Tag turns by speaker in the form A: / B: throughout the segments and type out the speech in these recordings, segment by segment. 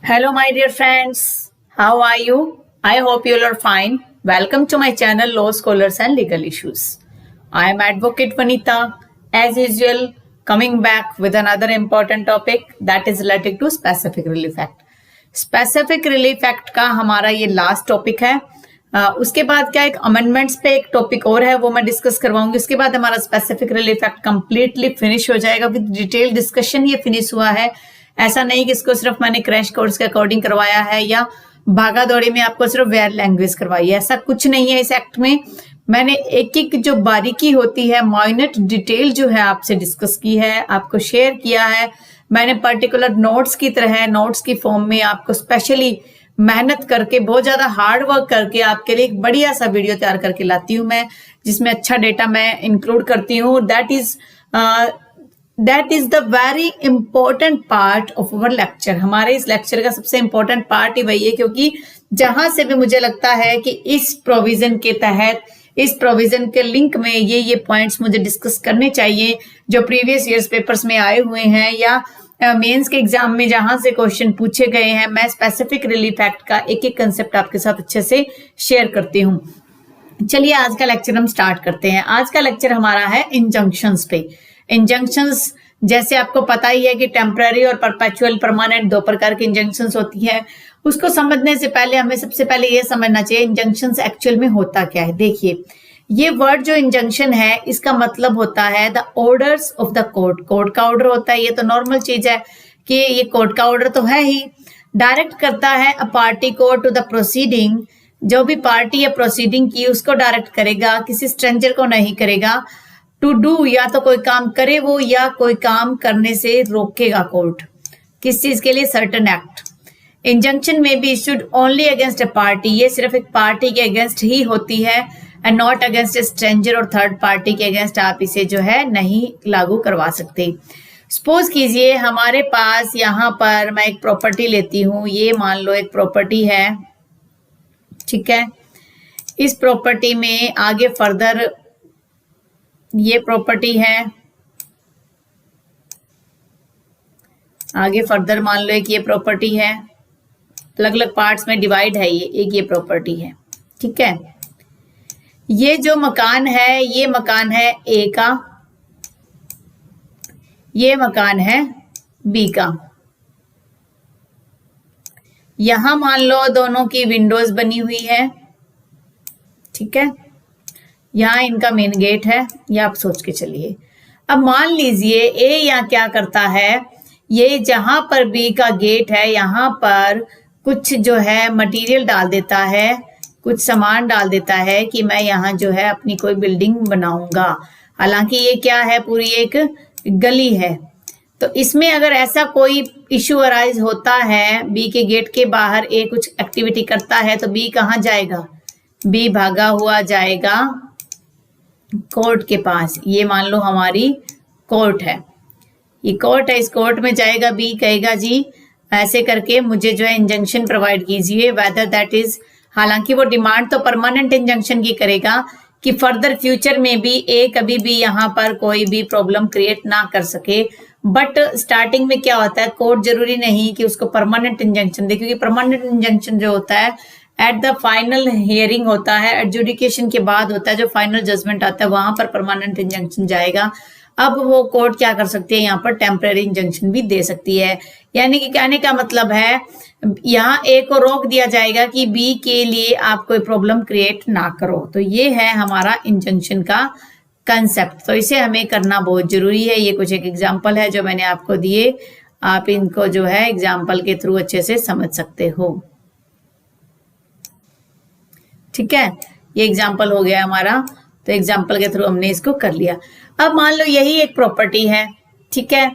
A: Hello, my dear friends. How are you? I hope you all are fine. Welcome to my channel Law Scholars and Legal Issues. I am Advocate Vanita, as usual, coming back with another important topic that is related to Specific Relief Act. Specific Relief Act का हमारा ये last topic है। उसके बाद क्या एक amendments पे एक टॉपिक और है, वो मैं डिस्कस करवाऊंगी। उसके बाद हमारा specific relief act completely finish हो जाएगा विद डिटेल डिस्कशन। ये फिनिश हुआ है, ऐसा नहीं कि इसको सिर्फ मैंने क्रैश कोर्स के अकॉर्डिंग करवाया है या भागा दौड़ी में आपको सिर्फ वेयर लैंग्वेज करवाई है, ऐसा कुछ नहीं है। इस एक्ट में मैंने एक एक जो बारीकी होती है, माइन्यूट डिटेल जो है आपसे डिस्कस की है, आपको शेयर किया है। मैंने पर्टिकुलर नोट्स की तरह नोट्स की फॉर्म में आपको स्पेशली मेहनत करके बहुत ज्यादा हार्ड वर्क करके आपके लिए एक बढ़िया सा वीडियो तैयार करके लाती हूँ मैं, जिसमें अच्छा डेटा मैं इंक्लूड करती हूँ। That is the very important part of our lecture. हमारे इस लेक्चर का सबसे इंपॉर्टेंट पार्ट ही वही है, क्योंकि जहां से भी मुझे लगता है कि इस प्रोविजन के तहत, इस प्रोविजन के लिंक में ये पॉइंट्स मुझे डिस्कस करने चाहिए जो प्रीवियस ईयर्स पेपर्स में आए हुए हैं या मेंस के एग्जाम में जहां से क्वेश्चन पूछे गए हैं, मैं स्पेसिफिक रिलीफ एक्ट का एक एक कंसेप्ट आपके साथ अच्छे से शेयर करती हूँ। चलिए आज का लेक्चर हम स्टार्ट करते हैं। आज का लेक्चर हमारा है इंजंक्शंस पे। इंजंक्शंस जैसे आपको पता ही है कि टेम्पररी और परपेचुअल परमानेंट दो प्रकार की इंजंक्शंस होती है। उसको समझने से पहले हमें सबसे पहले ये समझना चाहिए इंजंक्शंस एक्चुअल में होता क्या है। देखिए, ये वर्ड जो इंजंक्शन है इसका मतलब होता है the orders of the court. Court का ऑर्डर होता है, ये तो नॉर्मल चीज है कि ये कोर्ट का ऑर्डर तो है ही। डायरेक्ट करता है अ पार्टी को टू द प्रोसीडिंग। जो भी पार्टी या प्रोसीडिंग की उसको डायरेक्ट करेगा, किसी स्ट्रेंजर को नहीं करेगा। टू डू, या तो कोई काम करे वो या कोई काम करने से रोकेगा कोर्ट, किस चीज के लिए, certain act. Injunction may be issued only against a party. ये सिर्फ एक पार्टी के अगेंस्ट ही होती है and not against A stranger और थर्ड पार्टी के अगेंस्ट आप इसे जो है नहीं लागू करवा सकते। सपोज कीजिए हमारे पास यहाँ पर मैं एक प्रॉपर्टी लेती हूँ, ये मान लो एक प्रॉपर्टी है, ठीक है। इस प्रॉपर्टी में आगे फर्दर ये प्रॉपर्टी है, आगे फर्दर मान लो एक ये प्रॉपर्टी है, अलग अलग पार्ट्स में डिवाइड है। ये एक ये प्रॉपर्टी है, ठीक है। ये जो मकान है ये मकान है ए का, ये मकान है बी का। यहां मान लो दोनों की विंडोज बनी हुई है, ठीक है। यहां इनका मेन गेट है, ये आप सोच के चलिए। अब मान लीजिए ए यहाँ क्या करता है, ये जहां पर बी का गेट है यहां पर कुछ जो है मटेरियल डाल देता है, कुछ सामान डाल देता है कि मैं यहाँ जो है अपनी कोई बिल्डिंग बनाऊंगा। हालांकि ये क्या है, पूरी एक गली है। तो इसमें अगर ऐसा कोई इशू अराइज होता है, बी के गेट के बाहर ए कुछ एक्टिविटी करता है, तो बी कहाँ जाएगा, बी भागा हुआ जाएगा कोर्ट के पास। ये मान लो हमारी कोर्ट है, ये कोर्ट है, इस कोर्ट में जाएगा बी, कहेगा जी ऐसे करके मुझे जो है इंजंक्शन प्रोवाइड कीजिए, वेदर दैट इज, हालांकि वो डिमांड तो परमानेंट इंजंक्शन की करेगा कि फर्दर फ्यूचर में भी ए कभी भी यहाँ पर कोई भी प्रॉब्लम क्रिएट ना कर सके। बट स्टार्टिंग में क्या होता है, कोर्ट जरूरी नहीं कि उसको परमानेंट इंजंक्शन दे, क्योंकि परमानेंट इंजंक्शन जो होता है एट द फाइनल हियरिंग होता है, एडजुडिकेशन के बाद होता है, जो फाइनल जजमेंट आता है वहां पर परमानेंट इंजंक्शन जाएगा। अब वो कोर्ट क्या कर सकती है, यहाँ पर टेम्पररी इंजंक्शन भी दे सकती है। यानी कि कहने का मतलब है यहाँ ए को रोक दिया जाएगा कि बी के लिए आप कोई प्रॉब्लम क्रिएट ना करो। तो ये है हमारा इंजंक्शन का कंसेप्ट, तो इसे हमें करना बहुत जरूरी है। ये कुछ एक एग्जाम्पल है जो मैंने आपको दिए, आप इनको जो है एग्जाम्पल के थ्रू अच्छे से समझ सकते हो, ठीक है। ये एग्जाम्पल हो गया हमारा, तो एग्जाम्पल के थ्रू हमने इसको कर लिया। अब मान लो यही एक प्रॉपर्टी है, ठीक है।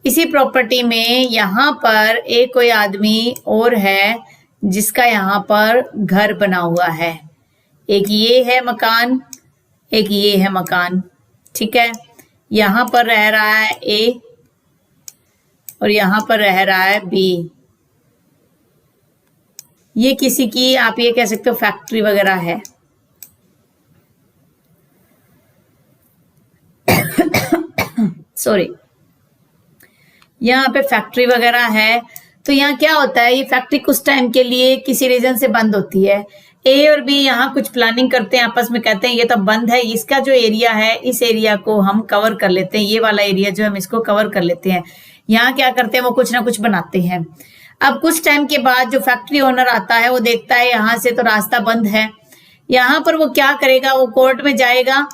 A: इसी प्रॉपर्टी में यहाँ पर एक कोई आदमी और है जिसका यहाँ पर घर बना हुआ है। एक ये है मकान, एक ये है मकान, ठीक है। यहाँ पर रह रहा है ए और यहाँ पर रह रहा है बी। ये किसी की आप ये कह सकते हो फैक्ट्री वगैरह है। सॉरी, यहाँ पे फैक्ट्री वगैरह है। तो यहाँ क्या होता है, ये फैक्ट्री कुछ टाइम के लिए किसी रीजन से बंद होती है। ए और बी यहाँ कुछ प्लानिंग करते हैं, आपस में कहते हैं ये तो बंद है, इसका जो एरिया है इस एरिया को हम कवर कर लेते हैं, ये वाला एरिया जो हम इसको कवर कर लेते हैं। यहाँ क्या करते हैं, वो कुछ ना कुछ बनाते हैं। अब कुछ टाइम के बाद जो फैक्ट्री ओनर आता है वो देखता है यहाँ से तो रास्ता बंद है, यहाँ पर वो क्या करेगा, वो कोर्ट में जाएगा,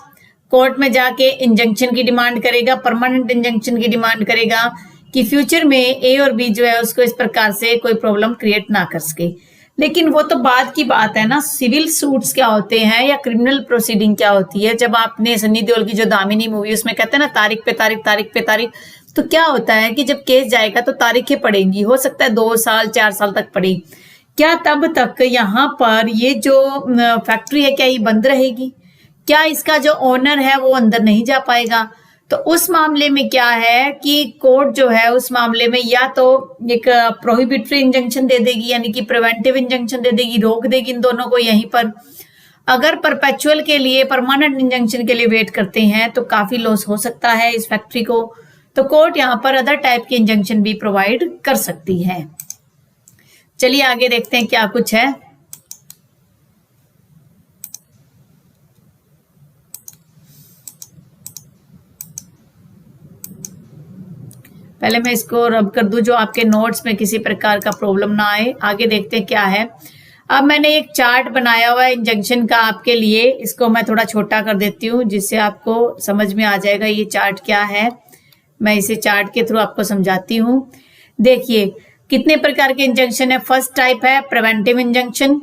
A: कोर्ट में जाके इंजंक्शन की डिमांड करेगा, परमानेंट इंजंक्शन की डिमांड करेगा कि फ्यूचर में ए और बी जो है उसको इस प्रकार से कोई प्रॉब्लम क्रिएट ना कर सके। लेकिन वो तो बाद की बात है ना, सिविल सूट्स क्या होते हैं या क्रिमिनल प्रोसीडिंग क्या होती है। जब आपने सन्नी देओल की जो दामिनी मूवी उसमें कहते हैं ना तारीख पे तारीख, तारीख पे तारीख, तो क्या होता है कि जब केस जाएगा तो तारीखें पड़ेंगी, हो सकता है 2 साल 4 साल तक पड़े। क्या तब तक यहाँ पर ये जो फैक्ट्री है क्या ये बंद रहेगी? क्या इसका जो ओनर है वो अंदर नहीं जा पाएगा? तो उस मामले में क्या है कि कोर्ट जो है उस मामले में या तो एक प्रोहिबिटरी इंजंक्शन दे देगी, यानी कि प्रिवेंटिव इंजंक्शन दे देगी, रोक देगी इन दोनों को यहीं पर। अगर परपेचुअल के लिए, परमानेंट इंजंक्शन के लिए वेट करते हैं तो काफी लॉस हो सकता है इस फैक्ट्री को, तो कोर्ट यहाँ पर अदर टाइप के इंजंक्शन भी प्रोवाइड कर सकती है। चलिए आगे देखते हैं क्या कुछ है। पहले मैं इसको रब कर दूं जो आपके नोट्स में किसी प्रकार का प्रॉब्लम ना आए। आगे देखते हैं क्या है। अब मैंने एक चार्ट बनाया हुआ है इंजंक्शन का आपके लिए, इसको मैं थोड़ा छोटा कर देती हूँ जिससे आपको समझ में आ जाएगा ये चार्ट क्या है। मैं इसे चार्ट के थ्रू आपको समझाती हूँ। देखिए कितने प्रकार के इंजंक्शन है। फर्स्ट टाइप है preventive injunction,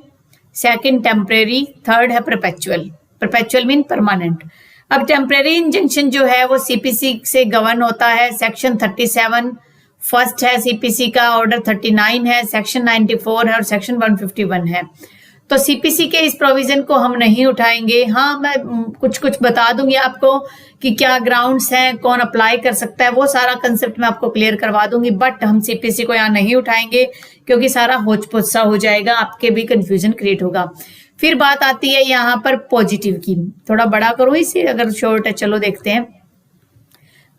A: second temporary, third है परपेचुअल। Perpetual mean permanent. अब टेम्परेरी इंजंक्शन जो है वो सीपीसी से गवर्न होता है, सेक्शन 37 फर्स्ट है सीपीसी का, ऑर्डर 39 है, सेक्शन 94 है और सेक्शन 151 है। तो सीपीसी के इस प्रोविजन को हम नहीं उठाएंगे। हाँ, मैं कुछ कुछ बता दूंगी आपको कि क्या ग्राउंड्स हैं, कौन अप्लाई कर सकता है, वो सारा कंसेप्ट मैं आपको क्लियर करवा दूंगी। बट हम सीपीसी को यहाँ नहीं उठाएंगे क्योंकि सारा होच-पोच सा हो जाएगा, आपके भी कंफ्यूजन क्रिएट होगा। फिर बात आती है यहाँ पर पॉजिटिव की। थोड़ा बड़ा करो इसे, अगर शॉर्ट है। चलो देखते हैं।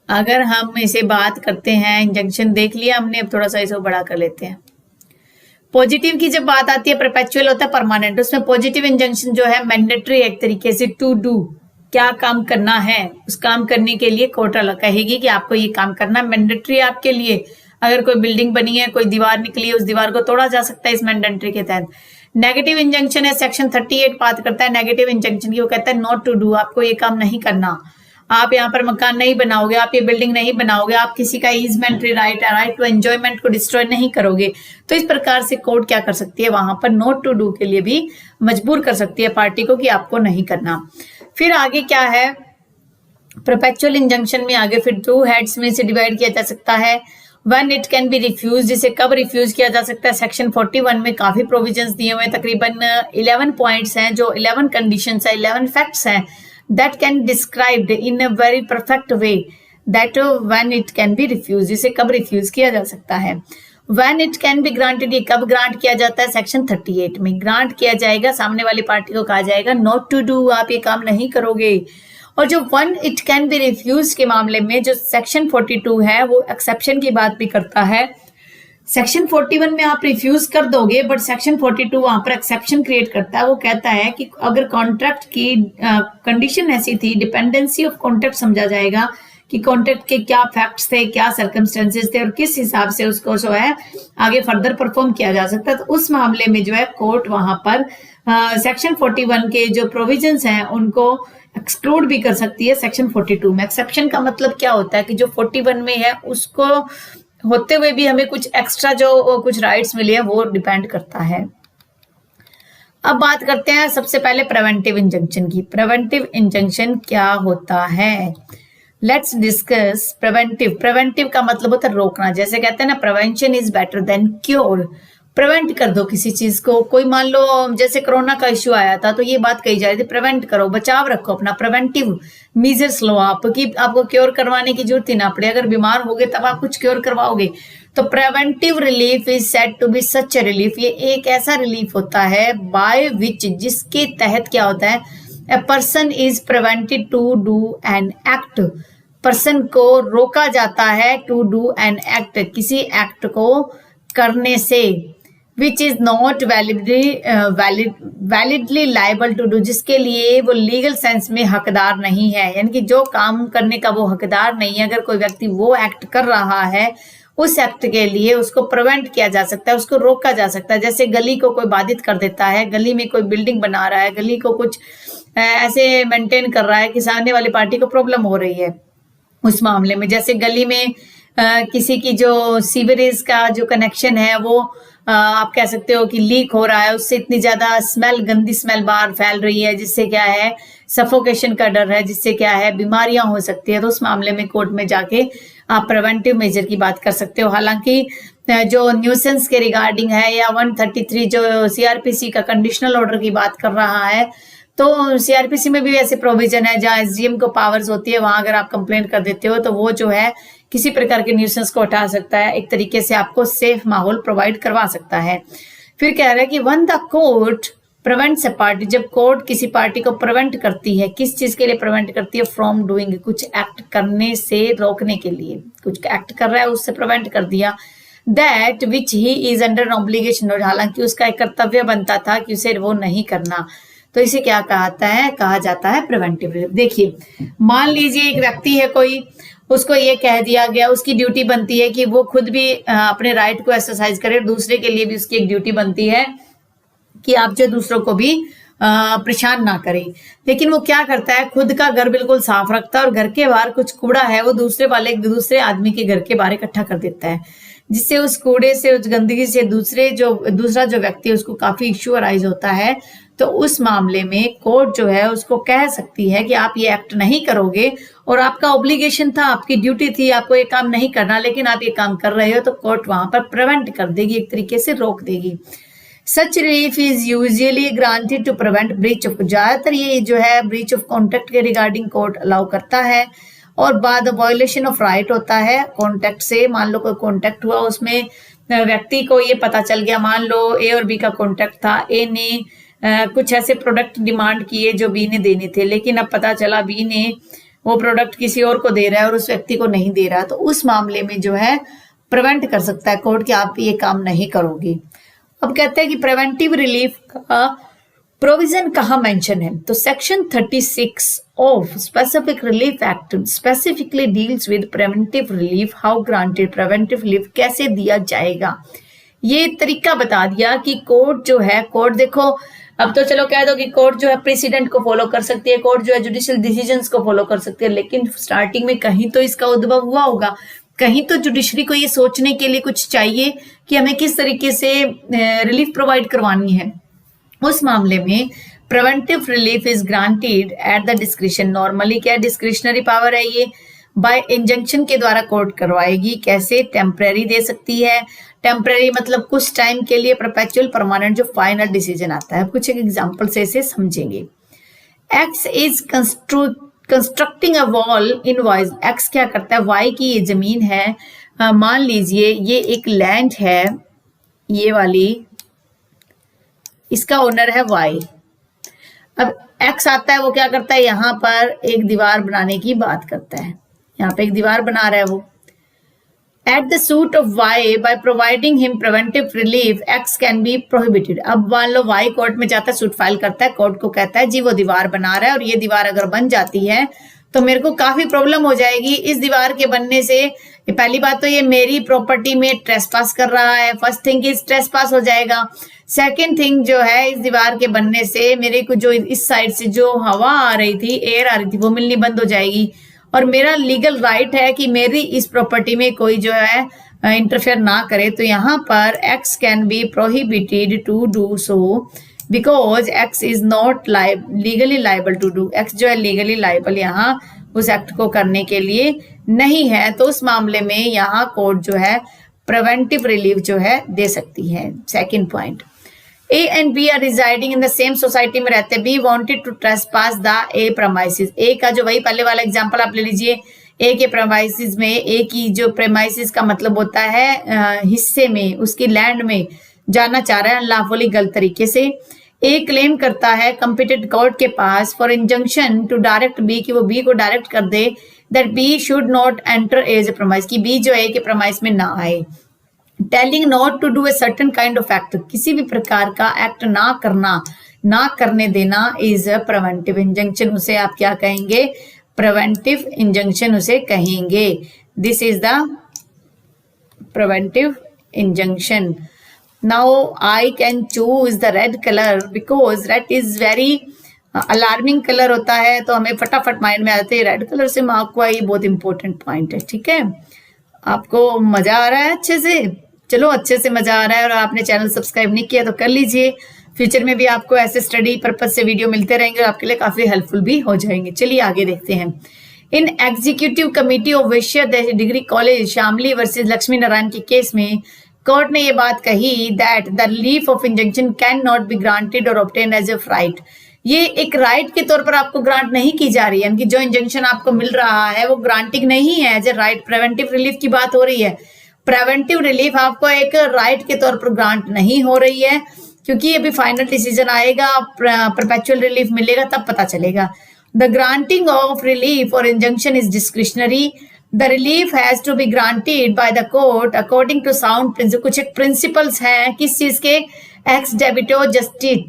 A: अगर हम इसे बात करते हैं, इंजंक्शन देख लिया हमने, अब थोड़ा सा इसे बड़ा कर लेते हैं। पॉजिटिव की जब बात आती है, परपेचुअल होता है परमानेंट, उसमें पॉजिटिव इंजंक्शन जो है मैंडेटरी एक तरीके से टू डू, क्या काम करना है उस काम करने के लिए कोर्ट कहेगी कि आपको ये काम करना मैंडेटरी आपके लिए। अगर कोई बिल्डिंग बनी है, कोई दीवार निकली है, उस दीवार को तोड़ा जा सकता है इस मैंडेटरी के तहत। नेगेटिव इंजंक्शन है, सेक्शन 38 बात करता है नेगेटिव इंजंक्शन की, वो कहता है नॉट टू डू, आपको ये काम नहीं करना, आप यहाँ पर मकान नहीं बनाओगे, आप ये बिल्डिंग नहीं बनाओगे, आप किसी का ईजमेंटरी राइट है, राइट टू एंजॉयमेंट को डिस्ट्रॉय नहीं करोगे। तो इस प्रकार से कोर्ट क्या कर सकती है, वहां पर नॉट टू डू के लिए भी मजबूर कर सकती है पार्टी को कि आपको नहीं करना। फिर आगे क्या है, परपेचुअल इंजंक्शन में आगे फिर 2 हेड्स में से डिवाइड किया जा सकता है। When it can be refused, इसे कब रिफ्यूज किया जा सकता है। सेक्शन 41 में काफी प्रोविजंस दिए हुए हैं, तकरीबन 11 पॉइंट्स हैं, जो 11 कंडीशंस है, 11 फैक्ट्स हैं that can described in a very perfect way that when it can be refused, इसे कब रिफ्यूज किया जा सकता है। When it can be granted, ये कब ग्रांट किया जाता है, सेक्शन 38 में ग्रांट किया जाएगा, सामने वाली पार्टी को कहा जाएगा नॉट टू डू, आप ये काम नहीं करोगे। और जो one it can be refuse के मामले में जो सेक्शन 42 है वो एक्सेप्शन की बात भी करता है। सेक्शन 41 में आप रिफ्यूज कर दोगे, बट सेक्शन 42 वहां पर एक्सेप्शन क्रिएट करता है। वो कहता है कि अगर कॉन्ट्रैक्ट की कंडीशन ऐसी थी, डिपेंडेंसी ऑफ कॉन्ट्रैक्ट समझा जाएगा कि कॉन्ट्रैक्ट के क्या फैक्ट्स थे, क्या सर्कमस्टेंसेस थे और किस हिसाब से उसको जो है आगे फर्दर परफॉर्म किया जा सकता है। तो उस मामले में जो है कोर्ट वहां पर सेक्शन 41 के जो प्रोविजंस हैं उनको एक्सक्लूड भी कर सकती है सेक्शन 42 में। एक्सेप्शन का मतलब क्या होता है कि जो 41 में है उसको होते हुए भी हमें कुछ एक्स्ट्रा जो कुछ राइट्स मिले हैं वो डिपेंड करता है। अब बात करते हैं सबसे पहले प्रिवेंटिव इंजंक्शन की। प्रिवेंटिव इंजंक्शन क्या होता है, लेट्स डिस्कस प्रिवेंटिव। प्रिवेंटिव का मतलब होता है रोकना, जैसे कहते हैं ना prevention is better than cure. Prevent कर दो किसी चीज को। कोई मान लो जैसे कोरोना का इश्यू आया था तो ये बात कही जा रही थी प्रिवेंट करो, बचाव रखो अपना, प्रिवेंटिव मेजर्स लो आप कि आपको क्योर करवाने की जरूरत ही ना पड़े। अगर बीमार हो गए तब आप कुछ क्योर करवाओगे। तो preventive relief is said to be such a relief, ये एक ऐसा रिलीफ होता है बाय विच, जिसके तहत क्या होता है, a person is prevented to do an act, person को रोका जाता है टू डू एन एक्ट, किसी एक्ट को करने से, which is not validly liable to do, जिसके लिए वो लीगल सेंस में हकदार नहीं है, यानी कि जो काम करने का वो हकदार नहीं है, अगर कोई व्यक्ति वो एक्ट कर रहा है, उस एक्ट के लिए उसको प्रिवेंट किया जा सकता है, उसको रोका जा सकता है। जैसे गली को कोई बाधित कर देता है, गली में कोई बिल्डिंग बना रहा है, गली को कुछ ऐसे मेंटेन कर रहा है कि सामने वाली पार्टी को प्रॉब्लम हो रही है, उस मामले में जैसे गली में किसी की जो सीवरेज का जो कनेक्शन है वो आप कह सकते हो कि लीक हो रहा है, उससे इतनी ज्यादा स्मेल, गंदी स्मेल बाहर फैल रही है, जिससे क्या है सफोकेशन का डर है, जिससे क्या है बीमारियां हो सकती है। तो उस मामले में कोर्ट में जाके आप प्रिवेंटिव मेजर की बात कर सकते हो। हालांकि जो न्यूसेंस के रिगार्डिंग है या 133 जो सीआरपीसी का कंडीशनल ऑर्डर की बात कर रहा है, तो सीआरपीसी में भी ऐसे प्रोविजन है जहां एसडीएम को पावर्स होती है, वहां अगर आप कंप्लेन कर देते हो तो वो जो है किसी प्रकार के न्यूसेंस को हटा सकता है, एक तरीके से आपको सेफ माहौल प्रोवाइड करवा सकता है। फिर कह रहा है कि one the court prevents A party, जब कोर्ट किसी पार्टी को प्रिवेंट करती है, किस चीज के लिए प्रिवेंट करती है, फ्रॉम डूइंग, कुछ एक्ट करने से रोकने के लिए, कुछ एक्ट कर रहा है उससे प्रिवेंट कर दिया, that which he is under obligation, हालांकि उसका एक कर्तव्य बनता था कि उसे वो नहीं करना, तो इसे क्या कहा जाता है प्रिवेंटिव रिलीफ। देखिए मान लीजिए एक व्यक्ति है कोई, उसको ये कह दिया गया, उसकी ड्यूटी बनती है कि वो खुद भी अपने राइट को एक्सरसाइज करे, दूसरे के लिए भी उसकी एक ड्यूटी बनती है कि आप जो दूसरों को भी परेशान ना करें, लेकिन वो क्या करता है, खुद का घर बिल्कुल साफ रखता है और घर के बाहर कुछ कूड़ा है वो दूसरे आदमी के घर के बाहर इकट्ठा कर देता है, जिससे उस कूड़े से, उस गंदगी से दूसरा जो व्यक्ति है उसको काफी इश्यू अराइज होता है। तो उस मामले में कोर्ट जो है उसको कह सकती है कि आप ये एक्ट नहीं करोगे और आपका ऑब्लिगेशन था, आपकी ड्यूटी थी, आपको ये काम नहीं करना, लेकिन आप ये काम कर रहे हो, तो कोर्ट वहां पर प्रिवेंट कर देगी, एक तरीके से रोक देगी। Such relief is usually granted to prevent breach of, ज्यादातर ये जो है ब्रीच ऑफ कॉन्ट्रैक्ट के रिगार्डिंग कोर्ट अलाउ करता है। और बाद वायोलेशन ऑफ राइट होता है कॉन्ट्रैक्ट से, मान लो कोई कॉन्ट्रैक्ट हुआ, उसमें व्यक्ति को ये पता चल गया, मान लो ए और बी का कॉन्ट्रैक्ट था, ए ने कुछ ऐसे प्रोडक्ट डिमांड किए जो बी ने देने थे, लेकिन अब पता चला बी ने वो प्रोडक्ट किसी और को दे रहा है और उस व्यक्ति को नहीं दे रहा, तो उस मामले में जो है प्रिवेंट कर सकता है कोर्ट कि आप ये काम नहीं करोगे। अब कहते हैं कि प्रिवेंटिव रिलीफ का प्रोविजन कहाँ मेंशन है, तो section 36 of specific relief act specifically deals with preventive relief, how granted, preventive relief कैसे दिया जाएगा, ये तरीका बता दिया कि कोर्ट जो है, कोर्ट देखो अब तो चलो कह दो कि कोर्ट जो है प्रेसिडेंट को फॉलो कर सकती है, कोर्ट जो है जुडिशियल डिसीजंस को फॉलो कर सकती है, लेकिन स्टार्टिंग में कहीं तो इसका उद्भव हुआ होगा, कहीं तो जुडिशरी को ये सोचने के लिए कुछ चाहिए कि हमें किस तरीके से रिलीफ प्रोवाइड करवानी है। उस मामले में preventive relief is granted at the discretion, normally क्या डिस्क्रिशनरी पावर है, ये बाय इंजंक्शन के द्वारा कोर्ट करवाएगी। कैसे, टेम्परेरी दे सकती है, टेम्परेरी मतलब कुछ टाइम के लिए, परपेचुअल परमानेंट जो फाइनल डिसीजन आता है। कुछ एक एग्जांपल से इसे समझेंगे। X is constructing a wall in Y, X क्या करता है, वाई की ये जमीन है, मान लीजिए ये एक लैंड है, ये वाली, इसका ओनर है वाई। अब एक्स आता है, वो क्या करता है, यहाँ पर एक दीवार बनाने की बात करता है, यहाँ पे एक दीवार बना रहा है वो। At the suit of Y by providing him preventive relief X can be prohibited. अब मान लो वाई कोर्ट में जाता है, सूट फाइल करता है, कोर्ट को कहता है जी वो दीवार बना रहा है और ये दीवार अगर बन जाती है तो मेरे को काफी प्रॉब्लम हो जाएगी, इस दीवार के बनने से पहली बात तो ये मेरी प्रॉपर्टी में ट्रेसपास कर रहा है, फर्स्ट थिंग इज ट्रेसपास हो जाएगा। सेकेंड थिंग जो है, इस दीवार के बनने से मेरे को जो इस साइड से जो हवा आ रही थी, एयर आ रही थी, वो मिलनी बंद हो जाएगी और मेरा लीगल राइट है कि मेरी इस प्रॉपर्टी में कोई जो है इंटरफेयर ना करे। तो यहाँ पर X can be prohibited to do so because X is not legally liable to do, X जो है लीगली लाइबल यहाँ उस एक्ट को करने के लिए नहीं है। तो उस मामले में यहाँ कोर्ट जो है प्रिवेंटिव रिलीफ जो है दे सकती है। Second point, A and B are residing in the same society में रहते हैं, B wanted to trespass the A premises, A का जो वही पहले वाला एग्जांपल आप ले लीजिए, ए के प्रेमाइसिस में, ए की जो प्रेमाइसिस का मतलब होता है हिस्से में, उसकी लैंड में जाना चाह रहा है अनलॉफुली, गलत तरीके से। ए क्लेम करता है कंपिटेंट कोर्ट के पास for injunction to direct B, कि वो बी को डायरेक्ट कर दे that B should not enter as a premise, कि बी जो ए के प्रेमाइस में ना आए। Telling not to do a certain kind of act, किसी भी प्रकार का एक्ट ना करना, ना करने देना इज अ प्रिवेंटिव इंजंक्शन, उसे आप क्या कहेंगे? प्रिवेंटिव इंजंक्शन उसे कहेंगे। This is the preventive injunction. Now I can choose the red colour because red is very alarming colour होता है, तो हमें फटाफट माइंड में आते हैं रेड कलर से मार्क हुआ, ये बहुत इंपॉर्टेंट पॉइंट है। ठीक है, आपको मजा आ रहा है अच्छे से? चलो, अच्छे से मजा आ रहा है और आपने चैनल सब्सक्राइब नहीं किया तो कर लीजिए। फ्यूचर में भी आपको ऐसे स्टडी पर्पज से वीडियो मिलते रहेंगे और आपके लिए काफी हेल्पफुल भी हो जाएंगे। चलिए आगे देखते हैं। इन executive committee of Vysya degree college Shamli versus Lakshmi Narayan के केस में कोर्ट ने ये बात कही that the relief of injunction can not be granted और ऑब्टेन एज अ राइट। ये एक राइट के तौर पर आपको ग्रांट नहीं की जा रही है, यानी जो इंजंक्शन आपको मिल रहा है वो ग्रांटिंग नहीं है as a right. Preventive relief की बात हो रही है। प्रिवेंटिव रिलीफ आपको एक राइट के तौर पर ग्रांट नहीं हो रही है, क्योंकि अभी फाइनल डिसीजन आएगा, परपेचुअल रिलीफ मिलेगा तब पता चलेगा। द ग्रांटिंग ऑफ रिलीफ और injunction is discretionary. The relief has to be granted by the court according to sound principle. कुछ एक प्रिंसिपल्स हैं किस चीज के? एक्स डेबिटो जस्टिस,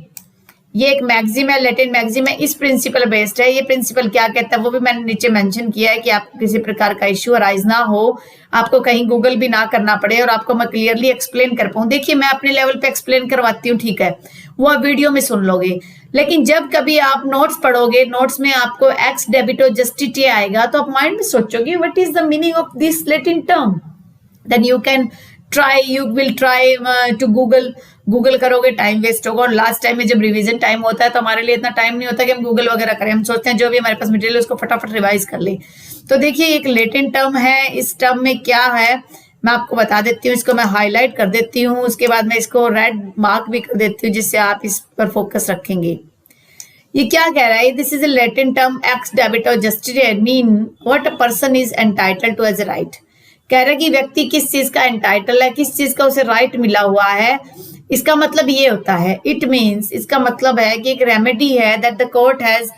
A: ये एक मैक्सिम है, लैटिन मैक्सिम है, इस प्रिंसिपल बेस्ड है। ये प्रिंसिपल क्या कहता है वो भी मैंने नीचे मेंशन किया है कि आपको किसी प्रकार का इश्यू अराइज ना हो, आपको कहीं गूगल भी ना करना पड़े और आपको मैं क्लियरली एक्सप्लेन कर पाऊं। देखिए, मैं अपने लेवल पे एक्सप्लेन करवाती हूँ, ठीक है, वो आप वीडियो में सुन लोगे, लेकिन जब कभी आप नोट्स पढ़ोगे, नोट्स में आपको एक्स डेबिटो जस्टिस आएगा तो आप माइंड में सोचोगे what is the meaning of this Latin term, then you can try, you will try to Google करोगे, टाइम वेस्ट होगा। और लास्ट टाइम में जब रिवीजन टाइम होता है तो हमारे लिए इतना टाइम नहीं होता कि हम गूगल वगैरह करें, हम सोचते हैं जो भी हमारे पास मटेरियल है उसको फटाफट रिवाइज कर ले। तो देखिए, एक लैटिन टर्म है, इस टर्म में क्या है मैं आपको बता देती हूँ, इसको मैं हाईलाइट कर देती हूँ, उसके बाद मैं इसको रेड मार्क भी कर देती हूँ जिससे आप इस पर फोकस रखेंगे। ये क्या कह रहा है? This is a Latin term ex debito justitiae mean what a person is entitled to as a right. कह रहा है कि व्यक्ति किस चीज का एंटाइटल है, किस चीज का उसे राइट मिला हुआ है। इसका मतलब ये होता है, इट मीन्स, इसका मतलब है कि एक रेमेडी है that the court has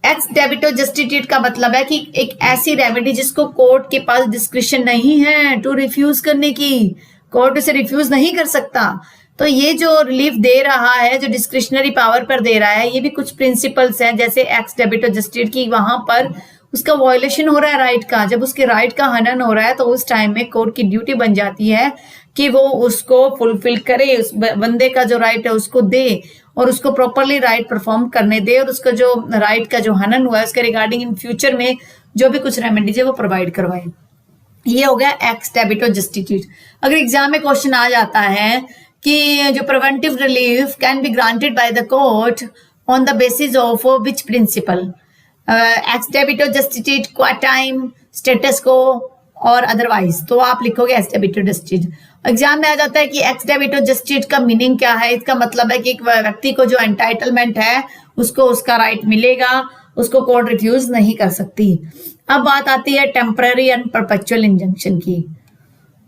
A: ex डेबिटो justitiae का मतलब है कि एक ऐसी रेमेडी जिसको कोर्ट के पास डिस्क्रिप्शन नहीं है टू रिफ्यूज करने की, कोर्ट उसे रिफ्यूज नहीं कर सकता। तो ये जो रिलीफ दे रहा है, जो डिस्क्रिशनरी पावर पर दे रहा है, ये भी कुछ प्रिंसिपल्स हैं जैसे एक्स डेबिटो जस्टिट्यूट की, वहां पर उसका वायलेशन हो रहा है राइट का, जब उसके राइट का हनन हो रहा है तो उस टाइम में कोर्ट की ड्यूटी बन जाती है कि वो उसको फुलफिल करे, उस बंदे का जो राइट है उसको दे और उसको प्रॉपरली राइट परफॉर्म करने दे और उसका जो राइट का जो हनन हुआ है उसके रिगार्डिंग इन फ्यूचर में जो भी कुछ रेमेडीज है वो प्रोवाइड करवाए। ये हो गया एक्स डेबिटो जस्टिट्यूट। अगर एग्जाम में क्वेश्चन आ जाता है कि जो preventive relief can be granted by the court on the basis of which principle, एक्स डेबिटो जस्टिट्यूट, क्वाटाइम, स्टेटस को और अदरवाइज, तो आप लिखोगे एक्स डेबिटो जस्टिट्यूट। एग्जाम में आ जाता है कि एक्स डेबिटो जस्टिट्यूट का मीनिंग क्या है? इसका मतलब है कि एक व्यक्ति को जो एंटाइटलमेंट है उसको उसका राइट मिलेगा, उसको कोर्ट रिफ्यूज नहीं कर सकती। अब बात आती है टेम्पररी एंड परपेचुअल इंजंक्शन की।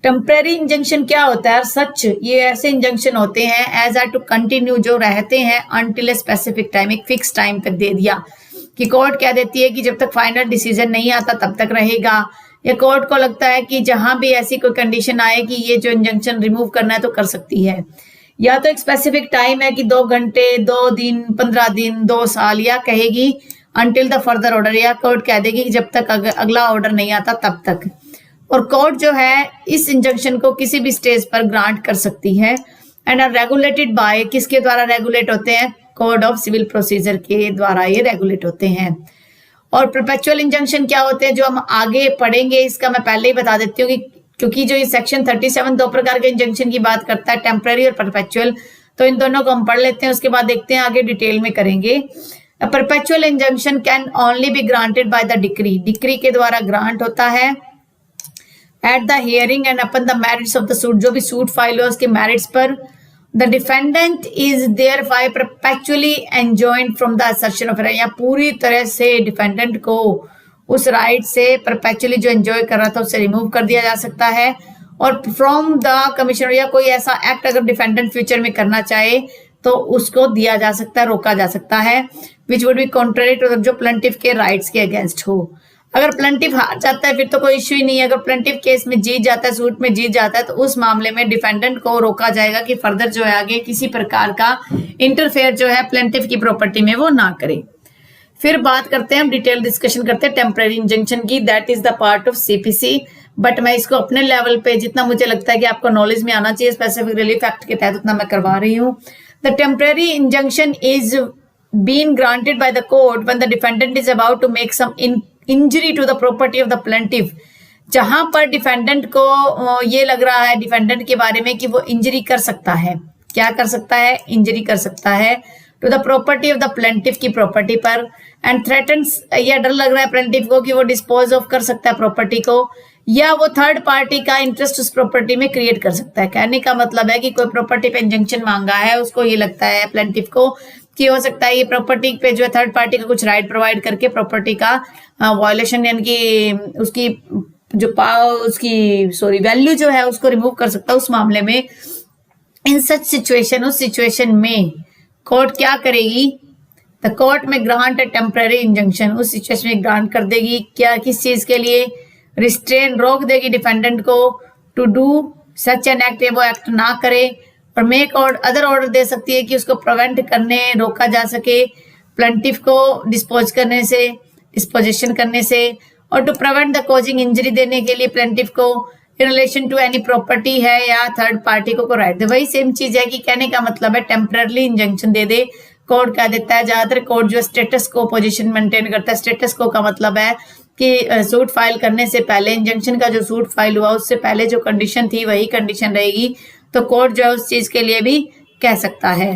A: टेम्पररी इंजंक्शन क्या होता है? सच ये ऐसे इंजंक्शन होते हैं एज आर टू कंटिन्यू, जो रहते हैं अनटिल ए स्पेसिफिक टाइम, एक फिक्स टाइम तक दे दिया कि कोर्ट कह देती है कि जब तक फाइनल डिसीजन नहीं आता तब तक रहेगा, या कोर्ट को लगता है कि जहां भी ऐसी कोई कंडीशन आए कि ये जो इंजंक्शन रिमूव करना है तो कर सकती है। या तो एक स्पेसिफिक टाइम है कि 2 घंटे, 2 दिन, 15 दिन, 2 साल, या कहेगी अनटिल द फर्दर ऑर्डर, या कोर्ट कह देगी कि जब तक अगला ऑर्डर नहीं आता तब तक। और कोर्ट जो है इस इंजंक्शन को किसी भी स्टेज पर ग्रांट कर सकती है एंड आर रेगुलेटेड बाय, किसके द्वारा रेगुलेट होते हैं? कोड ऑफ सिविल प्रोसीजर के द्वारा ये रेगुलेट होते हैं। और परपेचुअल इंजंक्शन क्या होते हैं जो हम आगे पढ़ेंगे, इसका मैं पहले ही बता देती हूँ कि क्योंकि जो ये सेक्शन 37 2 प्रकार के इंजंक्शन की बात करता है, टेम्पररी और परपेचुअल, तो इन दोनों को हम पढ़ लेते हैं, उसके बाद देखते हैं आगे डिटेल में करेंगे। Perpetual injunction can only B granted by the decree, decree के द्वारा ग्रांट होता है at the hearing and upon the merits of the suit, जो भी सूट फाइल हो उसके मैरिट्स पर। The defendant is thereby perpetually enjoined from the assertion of right, या पूरी तरह से डिफेंडेंट को उस राइट से परपेचुअली जो एंजॉय कर रहा था उससे रिमूव कर दिया जा सकता है। और फ्रॉम द कमिश्नर, या कोई ऐसा एक्ट अगर डिफेंडेंट फ्यूचर में करना चाहे तो उसको दिया जा सकता है, रोका जा सकता है, which would be contrary to जो प्लेंटिफ के राइट्स के अगेंस्ट हो। अगर प्लेंटिफ हार जाता है फिर तो कोई इश्यू ही नहीं है। अगर प्लेंटिफ केस में जीत जाता है, सूट में जीत जाता है, तो उस मामले में डिफेंडेंट को रोका जाएगा कि फर्दर जो है आगे किसी प्रकार का इंटरफेयर जो है प्लेंटिफ की प्रॉपर्टी में वो ना करे। फिर बात करते हैं, हम डिटेल डिस्कशन करते हैं टेम्परेरी इंजंक्शन की, that is the part of CPC. But मैं इसको अपने लेवल पे जितना मुझे लगता है कि आपको नॉलेज में आना चाहिए स्पेसिफिक रिलीफ एक्ट के तहत, उतना मैं करवा रही हूँ। The temporary injunction is been granted by the court when the defendant is about to make some injury to the property of the plaintiff. जहां पर डिफेंडेंट को ये लग रहा है डिफेंडेंट के बारे में कि वो इंजरी कर सकता है, क्या कर सकता है, इंजरी कर सकता है to the property of the plaintiff की प्रॉपर्टी पर, एंड थ्रेटन्स, या डर लग रहा है प्लेंटिफ को कि वो डिस्पोज ऑफ कर सकता है प्रॉपर्टी को, या वो थर्ड पार्टी का इंटरेस्ट उस प्रॉपर्टी में क्रिएट कर सकता है। कहने का मतलब है कि कोई प्रॉपर्टी पे इंजंक्शन मांगा है, उसको ये लगता है प्लेंटिफ को कि हो सकता है ये प्रॉपर्टी पे जो है थर्ड पार्टी का कुछ राइट प्रोवाइड करके प्रॉपर्टी का वायलेशन यानी कि उसकी जो वैल्यू जो है उसको रिमूव कर सकता है। उस मामले में इन सच सिचुएशन, उस सिचुएशन में कोर्ट क्या करेगी, द कोर्ट में ग्रांट ए टेम्पररी इंजंक्शन, उस सिचुएशन में ग्रांट कर देगी। क्या, किस चीज के लिए, रिस्ट्रेन, रोक देगी डिफेंडेंट को to do such an act, वो एक्ट ना करे, और मेक और अदर ऑर्डर दे सकती है कि उसको प्रिवेंट करने, रोका जा सके प्लेंटिफ को डिस्पोज करने से, डिस्पोजिशन करने से, और to prevent the causing injury देने के लिए प्लेंटिफ को in relation to any property है या थर्ड पार्टी को राइट दे। वही सेम चीज है कि कहने का मतलब है टेम्पररी इंजंक्शन दे दे। कोर्ट क्या देता है, ज्यादातर कोर्ट जो स्टेटस को पोजीशन मेंटेन करता है। स्टेटस को का मतलब है कि सूट फाइल करने से पहले, इंजंक्शन का जो सूट फाइल हुआ उससे पहले जो कंडीशन थी वही कंडीशन रहेगी, तो कोर्ट जो है उस चीज के लिए भी कह सकता है।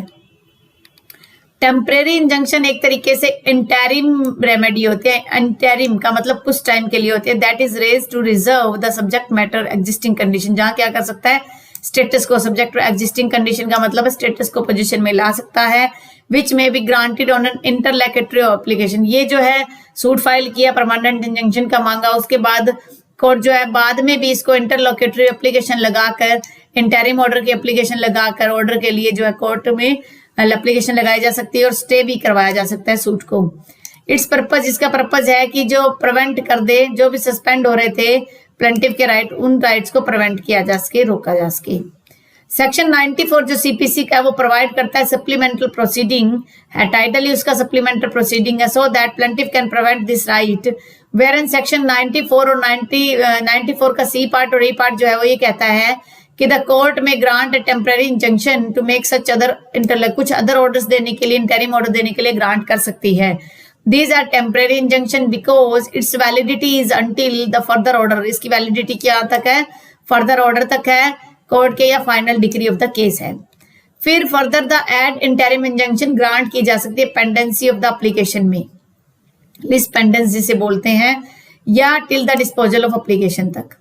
A: टेम्परेरी इंजंक्शन एक तरीके से इंटरिम रेमेडी होते हैं। इंटरिम का मतलब कुछ टाइम के लिए होते हैं। That is raise to reserve the subject matter existing condition, जहां क्या कर सकता है, स्टेटस को, सब्जेक्ट एग्जिस्टिंग कंडीशन का मतलब है स्टेटस को पोजीशन में ला सकता है, विच में be granted on an interlocutory application. ये जो है सूट फाइल किया, परमानेंट इंजंक्शन का मांगा, उसके बाद कोर्ट जो है बाद में भी इसको इंटरलोक्यूटरी एप्लीकेशन लगाकर, इंटरिम ऑर्डर की एप्लीकेशन लगाकर ऑर्डर के लिए जो है कोर्ट में एप्लीकेशन लगाई जा सकती है और स्टे भी करवाया जा सकता है सूट को। इट्स पर्पज, इसका पर्पज है कि जो प्रिवेंट कर दे, जो भी सस्पेंड हो रहे थे प्लेंटिफ के राइट, उन राइट्स को प्रिवेंट किया जा सके, रोका जा सके। सेक्शन 94 जो सीपीसी का है वो प्रोवाइड करता है सप्लीमेंटल प्रोसीडिंग है, टाइटल ही उसका सप्लीमेंटल प्रोसीडिंग है, so that plaintiff can prevent this right. Where in section 94 और 94 का सी पार्ट और ए पार्ट जो है वो ये कहता है कि द कोर्ट में grant temporary injunction to make such other कुछ अदर ऑर्डर्स देने के लिए, इंटरिम ऑर्डर देने के लिए ग्रांट कर सकती है। These are temporary injunction because its validity is until the further order। इसकी वैलिडिटी क्या तक है, फर्दर ऑर्डर तक है कोर्ट के या final decree of the case है। फिर further the ad interim injunction grant की जा सकती है पेंडेंसी ऑफ द एप्लीकेशन में, लिस्ट पेंडेंसी से बोलते हैं, या till the disposal of application तक।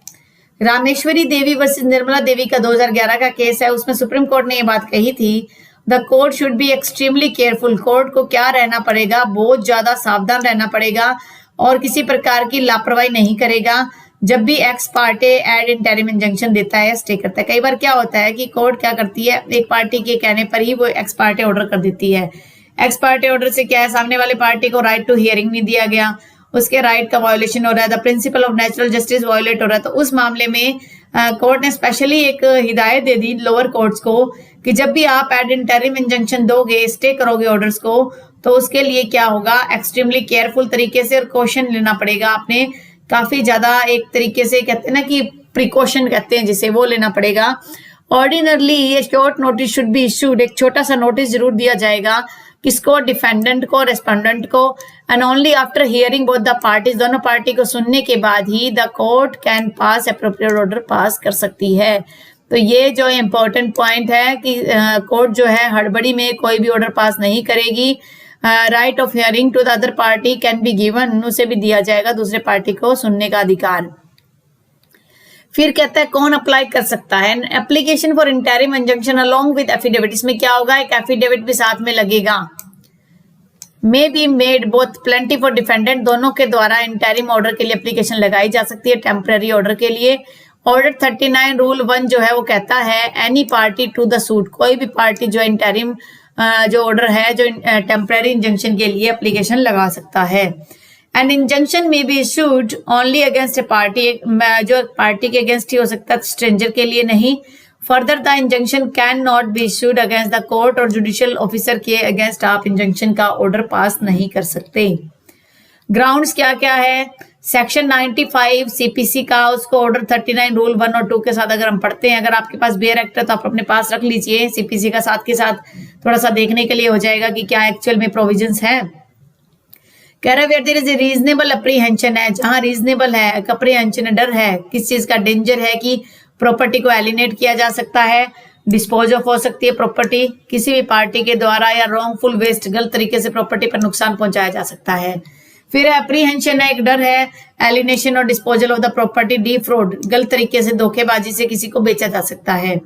A: रामेश्वरी देवी वर्सेस निर्मला देवी का 2011 का केस है, उसमें सुप्रीम कोर्ट ने ये बात कही थी, the court should be extremely careful. Court को क्या रहना पड़ेगा, बहुत ज्यादा सावधान रहना पड़ेगा और किसी प्रकार की लापरवाही नहीं करेगा जब भी ex parte ad interim injunction देता है, स्टे करता है। कई बार क्या होता है कि कोर्ट क्या करती है, एक पार्टी के कहने पर ही वो एक्स पार्टी ऑर्डर कर देती है। एक्स पार्टी ऑर्डर से क्या है, सामने वाले पार्टी को राइट टू हियरिंग नहीं दिया गया, उसके राइट का वायोलेशन हो रहा है, the principle of natural justice violet हो रहा है। तो उस मामले में कोर्ट ने स्पेशली एक हिदायत दे दी लोअर कोर्ट्स को कि जब भी आप एड इंटरिम इंजंक्शन दोगे, स्टे करोगे ऑर्डर्स को, तो उसके लिए क्या होगा, एक्सट्रीमली केयरफुल तरीके से और कॉशन लेना पड़ेगा। आपने काफी ज्यादा एक तरीके से कहते हैं ना कि प्रिकॉशन कहते हैं जिसे, वो लेना पड़ेगा। ऑर्डिनरली ये short notice should be issued, एक छोटा सा नोटिस जरूर दिया जाएगा किसको, डिफेंडेंट को, रेस्पोंडेंट को, and only after hearing both the parties, दोनों पार्टी को सुनने के बाद ही the court can pass appropriate order pass कर सकती है। तो ये जो इम्पोर्टेंट पॉइंट है कि कोर्ट जो है हड़बड़ी में कोई भी ऑर्डर पास नहीं करेगी। Right of hearing to the other party can be given, उसे भी दिया जाएगा दूसरे पार्टी को सुनने का अधिकार। फिर कहता है कौन अप्लाई कर सकता है, application for interim injunction along with affidavit. इसमें क्या होगा, एक एफिडेविट भी साथ में लगेगा। May be made both plaintiff और डिफेंडेंट, दोनों के द्वारा इंटरिम ऑर्डर के लिए एप्लीकेशन लगाई जा सकती है, टेम्पररी ऑर्डर के लिए। ऑर्डर 39 रूल 1 जो है वो कहता है any party to the suit, कोई भी पार्टी जो इंटरिम जो ऑर्डर है, जो टेम्पररी इंजंक्शन के लिए एप्लीकेशन लगा सकता है। And injunction may be issued only against A party, जो पार्टी के अगेंस्ट ही हो सकता है, स्ट्रेंजर के लिए नहीं। Further the injunction can not be issued against the court और जुडिशियल ऑफिसर के अगेंस्ट आप इंजंक्शन का ऑर्डर पास नहीं कर सकते। ग्राउंड्स क्या क्या है? सेक्शन 95 सीपीसी का, उसको ऑर्डर 39 रूल 1 और 2 के साथ अगर हम पढ़ते हैं, अगर आपके पास बेयर एक्ट है तो आप अपने पास रख लीजिए सीपीसी का साथ के साथ, थोड़ा सा देखने के लिए हो जाएगा कि क्या एक्चुअल में प्रोविजंस है। कह रहा है where there is a reasonable apprehension है, जहां रीजनेबल है, अप्रीहेंशन डर है, किस चीज का डेंजर है कि प्रॉपर्टी को एलिनेट किया जा सकता है, डिस्पोज ऑफ हो सकती है प्रॉपर्टी किसी भी पार्टी के द्वारा, या रॉन्गफुल वेस्ट, गलत तरीके से प्रॉपर्टी पर नुकसान पहुंचाया जा सकता है। फिर एप्रीहेंशन है, एक डर है, एलिनेशन और disposal of the property, defrauded, गलत तरीके से धोखेबाजी से किसी को बेचा जा सकता है।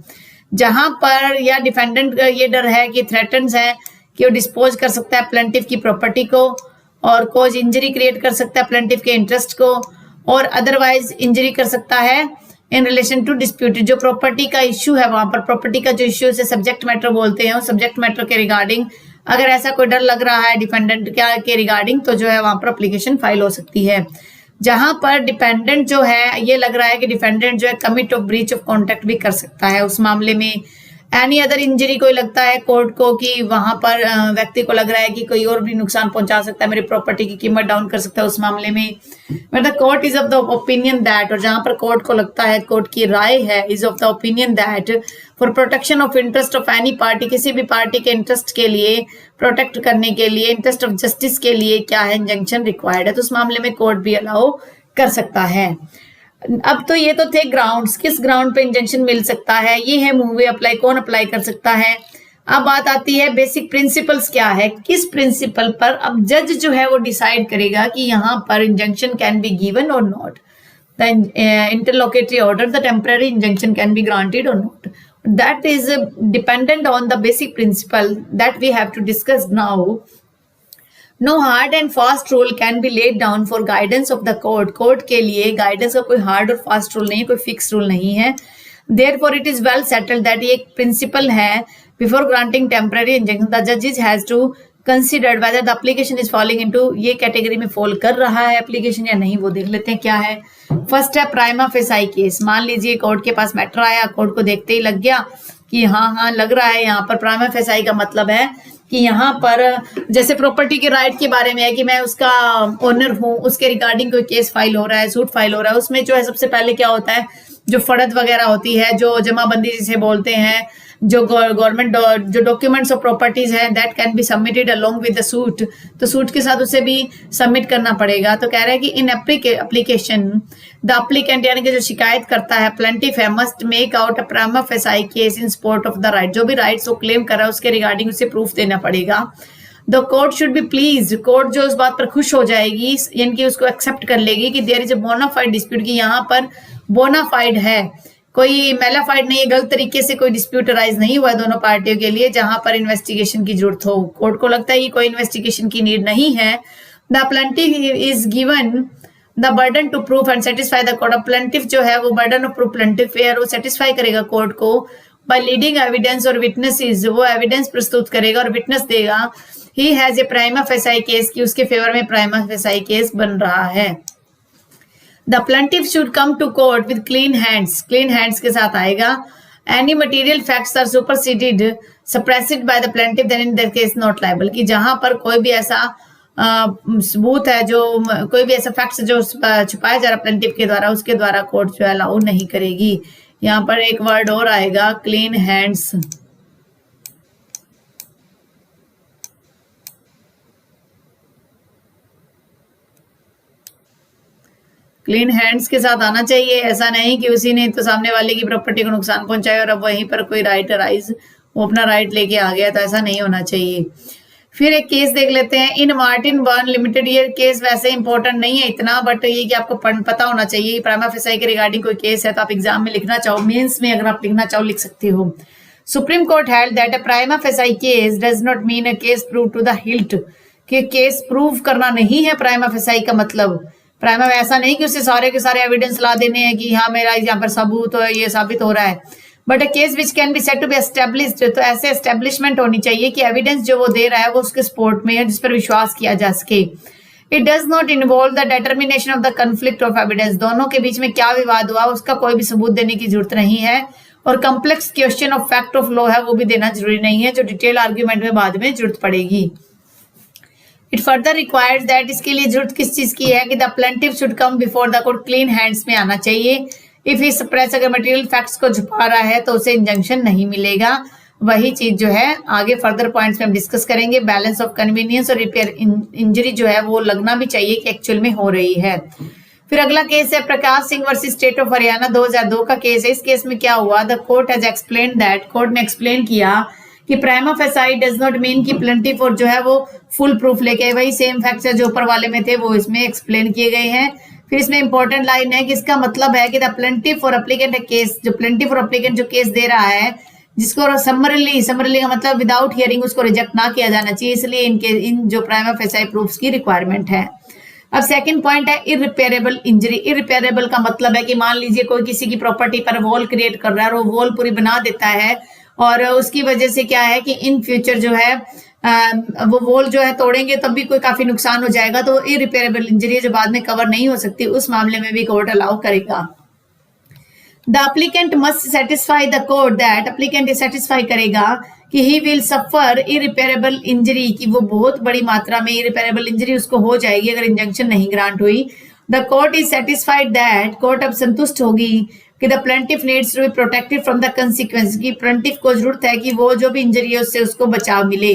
A: जहां पर या डिफेंडेंट का ये डर है कि थ्रेटन्स है कि वो डिस्पोज कर सकता है प्लेंटिफ की प्रॉपर्टी को और कोज इंजरी क्रिएट कर सकता है प्लेंटिफ के इंटरेस्ट को, और अदरवाइज इंजरी कर सकता है इन रिलेशन टू डिस्प्यूट, जो प्रॉपर्टी का इश्यू है वहां पर, प्रॉपर्टी का जो इश्यू है सब्जेक्ट मैटर बोलते हैं, सब्जेक्ट मैटर के रिगार्डिंग अगर ऐसा कोई डर लग रहा है डिपेंडेंट के रिगार्डिंग, तो जो है वहां पर एप्लीकेशन फाइल हो सकती है। जहां पर डिपेंडेंट जो है ये लग रहा है कि डिपेंडेंट जो है commit of breach of contract भी कर सकता है, उस मामले में एनी अदर इंजरी कोई लगता है कोर्ट को कि वहां पर व्यक्ति को लग रहा है कि कोई और भी नुकसान पहुंचा सकता है, मेरी प्रॉपर्टी की कीमत डाउन कर सकता है, उस मामले में the court is of the opinion that, और जहां पर कोर्ट को लगता है, कोर्ट की राय है, is of the opinion that for protection of interest of any party, किसी भी पार्टी के इंटरेस्ट के लिए प्रोटेक्ट करने के लिए, इंटरेस्ट ऑफ जस्टिस के लिए क्या है इंजंक्शन रिक्वायर्ड है, तो उस मामले में कोर्ट भी अलाउ कर सकता है। अब तो ये तो थे ग्राउंड्स, किस ग्राउंड पे इंजंक्शन मिल सकता है, ये है मूवी अप्लाई, कौन अप्लाई कर सकता है। अब बात आती है बेसिक प्रिंसिपल्स क्या है, किस प्रिंसिपल पर अब जज जो है वो डिसाइड करेगा कि यहाँ पर इंजंक्शन कैन बी गिवन और not, the interlocutory order, the temporary injunction can be granted और not, that is dependent on the basic principle that we have to discuss now. No hard and fast rule can be laid down for guidance of the court. Court के लिए guidance का कोई hard और fast rule नहीं है, कोई fix rule नहीं है। Therefore it is well settled that ये एक प्रिंसिपल है, before granting temporary injunction the judges has to consider whether the application is falling into ये कैटेगरी में फॉल कर रहा है एप्लीकेशन या नहीं, वो देख लेते हैं क्या है। फर्स्ट है प्राइमा फेसाई केस, मान लीजिए कोर्ट के पास मैटर आया, कोर्ट को देखते ही लग गया कि हाँ लग रहा है यहाँ पर प्राइमा फेसाई का मतलब है कि यहाँ पर जैसे प्रॉपर्टी के राइट के बारे में है कि मैं उसका ओनर हूँ, उसके रिगार्डिंग कोई केस फाइल हो रहा है, सूट फाइल हो रहा है, उसमें जो है सबसे पहले क्या होता है, जो फड़त वगैरह होती है, जो जमाबंदी जिसे बोलते हैं, जो गवर्नमेंट जो डॉक्यूमेंट्स ऑफ प्रॉपर्टीज है that can be submitted along with the suit, तो सूट के साथ उसे भी सबमिट करना पड़ेगा। तो कह रहा है कि इन एप्लीकेशन द एप्लीकेंट यानी कि जो शिकायत करता है प्लेंटिफ है must make out a prima facie case in support of the right, जो भी राइट्स वो क्लेम कर रहा है उसके रिगार्डिंग उसे प्रूफ देना पड़ेगा। The court should be please, court जो उस बात पर खुश हो जाएगी यानी कि उसको एक्सेप्ट कर लेगी कि there is a bona fide dispute, कि यहाँ पर बोनाफाइड है, कोई मेलाफाइड नहीं है, गलत तरीके से कोई डिस्प्यूट अराइज नहीं हुआ है दोनों पार्टियों के लिए जहां पर इन्वेस्टिगेशन की जरूरत हो। कोर्ट को लगता है कि कोई इन्वेस्टिगेशन की नीड नहीं है। The plaintiff is given the burden to proof and satisfy the court, plaintiff जो है वो बर्डन ऑफ प्रूफ प्लेंटिफ है, वो सेटिस्फाई करेगा कोर्ट को बाय लीडिंग एविडेंस और विटनेसेस, वो एविडेंस प्रस्तुत करेगा और विटनेस देगा he has a prima facie case, की उसके फेवर में प्राइमा फेसाई केस बन रहा है। The plaintiff should come to court with clean hands, clean hands के साथ आएगा। Any material facts are superseded, suppressed by the plaintiff, then in that case not liable, कि जहां पर कोई भी ऐसा सबूत है, जो कोई भी ऐसा फैक्ट्स जो छुपाया जा रहा है प्लेंटिफ के द्वारा, उसके द्वारा कोर्ट जो है अलाउ नहीं करेगी। यहाँ पर एक वर्ड और आएगा क्लीन हैंड्स, क्लीन हैंड्स के साथ आना चाहिए। ऐसा नहीं कि उसी ने तो सामने वाले की प्रॉपर्टी को नुकसान पहुंचाया और अब वहीं पर कोई राइट अराइज वो अपना राइट लेके आ गया, तो ऐसा नहीं होना चाहिए। फिर एक केस देख लेते हैं इन मार्टिन बर्न लिमिटेड। ये केस वैसे इंपॉर्टेंट नहीं है इतना, बट ये कि आपको पता होना चाहिए। प्राइमा फेसाई के रिगार्डिंग कोई केस है तो आप एग्जाम में लिखना चाहो, मेंस में अगर आप लिखना चाहो लिख सकते हो। Supreme court held that a prima facie case does not mean a case prove to the hilt, कि केस प्रूव करना नहीं है प्राइमा फेसाई का मतलब। प्राइमा में ऐसा नहीं कि उसे सारे के सारे एविडेंस ला देने हैं कि हाँ मेरा यहाँ पर सबूत है, ये साबित हो रहा है, but a case which can be said to be established, तो ऐसे एस्टेब्लिशमेंट होनी चाहिए कि एविडेंस जो वो दे रहा है वो उसके सपोर्ट में है, जिस पर विश्वास किया जा सके। It does not involve the determination of the conflict of evidence, दोनों के बीच में क्या विवाद हुआ उसका कोई भी सबूत देने की जरूरत नहीं है, और complex question of fact of law है वो भी देना जरूरी नहीं है, जो डिटेल आर्ग्यूमेंट में बाद में जरूरत पड़ेगी। इट फर्दर रिक्वायर्स दैट, इसके लिए जरूरत किस चीज की है कि the plaintiff should come before the court clean hands में आना चाहिए। इफ ही सप्रेस, अगर मटेरियल फैक्ट्स को छुपा रहा है तो उसे इंजंक्शन नहीं मिलेगा। वही चीज जो है आगे फर्दर पॉइंट्स में हम डिस्कस करेंगे। बैलेंस ऑफ कन्वीनियंस और रिपेयर इंजरी जो है वो लगना भी चाहिए कि एक्चुअल में हो रही है। फिर अगला केस है Prakash Singh versus state of Haryana, 2002 का केस है। इस केस में क्या हुआ, the court has explain that, court ने एक्सप्लेन किया कि prima facie does not mean कि प्लेंटिफ और जो है वो फुल प्रूफ लेके, वही सेम फैक्ट्स है जो ऊपर वाले में थे वो इसमें एक्सप्लेन किए गए हैं। फिर इसमें इंपॉर्टेंट लाइन है कि इसका मतलब है कि द प्लेंटिफ और एप्लीकेंट केस, जो प्लेंटिफ और एप्लीकेंट जो केस दे रहा है जिसको समरली का मतलब विदाउट हियरिंग उसको रिजेक्ट ना किया जाना चाहिए, इसलिए इन जो प्राइमा फेसाई प्रूफ्स की रिक्वायरमेंट है। अब सेकंड पॉइंट है इररिपेयरेबल इंजरी। इररिपेयरेबल का मतलब है कि मान लीजिए कोई किसी की प्रॉपर्टी पर वॉल क्रिएट कर रहा है और वो वॉल पूरी बना देता है और उसकी वजह से क्या है कि इन फ्यूचर जो है वो वॉल जो है तोड़ेंगे तब भी कोई काफी नुकसान हो जाएगा, तो इररिपेयरेबल इंजरी जो बाद में कवर नहीं हो सकती, उस मामले में भी कोर्ट अलाउ करेगा। The applicant must satisfy the court that, applicant satisfy करेगा कि he will suffer irreparable injury, कि वो बहुत बड़ी मात्रा में इररिपेयरेबल इंजरी उसको हो जाएगी अगर इंजंक्शन नहीं ग्रांट हुई। The court is satisfied that, court अब संतुष्ट होगी कि the plaintiff needs to be protected from the consequence, की प्लेंटिफ को जरूरत है कि वो जो भी इंजरी है उससे उसको बचाव मिले।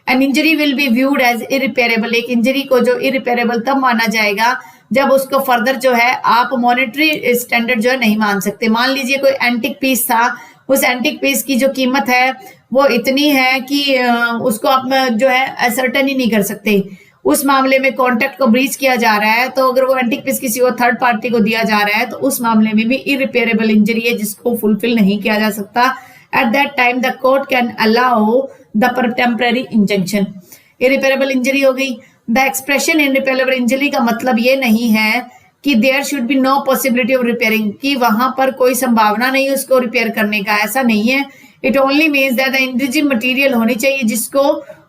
A: An injury will be viewed as irreparable, एक इंजरी को जो इररिपेयरेबल तब माना जाएगा जब उसको फर्दर जो है आप मॉनेटरी स्टैंडर्ड जो है नहीं मान सकते। मान लीजिए कोई एंटिक पीस था, उस एंटिक पीस की जो कीमत है वो इतनी है कि उसको आप जो है असर्टन ही नहीं कर सकते, उस मामले में कॉन्ट्रैक्ट को ब्रीच किया जा रहा है, तो अगर वो एंटिक पीस किसी और थर्ड पार्टी को दिया जा रहा है तो उस मामले में भी इररिपेयरेबल इंजरी है जिसको फुलफिल नहीं किया जा सकता। At that time the court can allow the temporary injunction. Irreparable injury हो गई। द एक्सप्रेशन इररिपेयरेबल इंजरी का मतलब ये नहीं है कि there should be no possibility of repairing, कि वहां पर कोई संभावना नहीं उसको रिपेयर करने का, ऐसा नहीं है। It only means that the injury material होनी चाहिए जिसको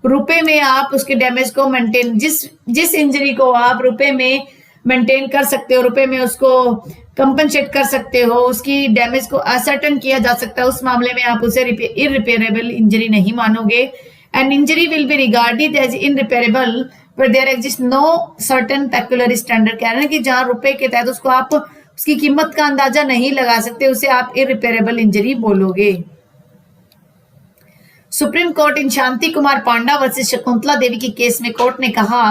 A: रुपए में आप उसके डैमेज को मेंटेन, जिस इंजरी को आप रुपए में मेंटेन कर सकते हो, रुपए में उसको कंपनसेट कर सकते हो, उसकी डैमेज को असर्टन किया जा सकता है, उस मामले में आप उसे इररिपेयरेबल इंजरी नहीं मानोगे। And injury will be regarded as irreparable पर there exist no certain peculiar standard, कह रहे हैं कि जहां रुपए के तहत उसको आप उसकी कीमत का अंदाजा नहीं लगा सकते उसे आप इररिपेयरेबल इंजरी बोलोगे। Supreme Court in Shanti Kumar Panda versus Shakuntala Devi की केस में कोर्ट ने कहा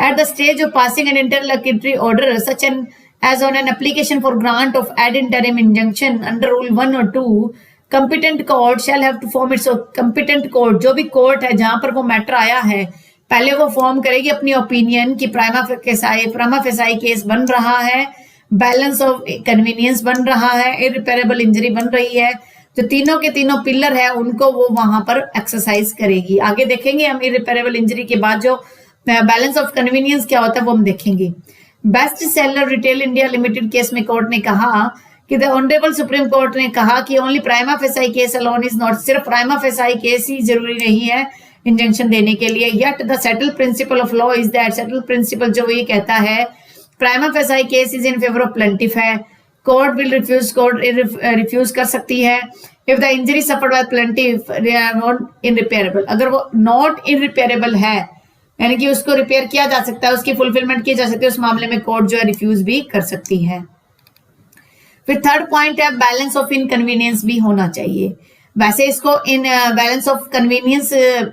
A: at the stage of passing an interlocutory order such an as on an application for grant of ad interim injunction under rule 1 or 2, competent court shall have to form its competent court, जो भी court है जहां पर वो matter आया है पहले वो फॉर्म करेगी अपनी ओपिनियन कि प्राइमा फेसाई केस बन रहा है, बैलेंस ऑफ कन्वीनियंस बन रहा है, इररिपेयरेबल इंजरी बन रही है, जो तीनों के तीनों पिलर है उनको वो वहां पर एक्सरसाइज करेगी। आगे देखेंगे हम इररिपेयरेबल इंजरी के बाद जो बैलेंस ऑफ कन्वीनियंस क्या होता है वो हम देखेंगे। Best seller retail India limited case में कोर्ट ने कहा कि द ऑनरेबल सुप्रीम कोर्ट ने कहा कि only prima facie case alone is not, सिर्फ प्राइमा फेसाई केस ही जरूरी नहीं है इंजंक्शन देने के लिए। Yet the settle principle of law is that, settle principle जो ये कहता है prima facie case is in favour of plaintiff है, court will refuse, court refuse कर सकती है if the injury suffered by plaintiff not irreparable, अगर वो नॉट इनरिपेयरेबल है यानी कि उसको रिपेयर किया जा सकता है, उसकी फुलफिलमेंट की जा सकती है, उस मामले में कोर्ट जो है रिफ्यूज भी कर सकती है। फिर थर्ड पॉइंट है बैलेंस ऑफ इनकन्वीनियंस भी होना चाहिए। वैसे इसको इन बैलेंस ऑफ कन्वीनियंस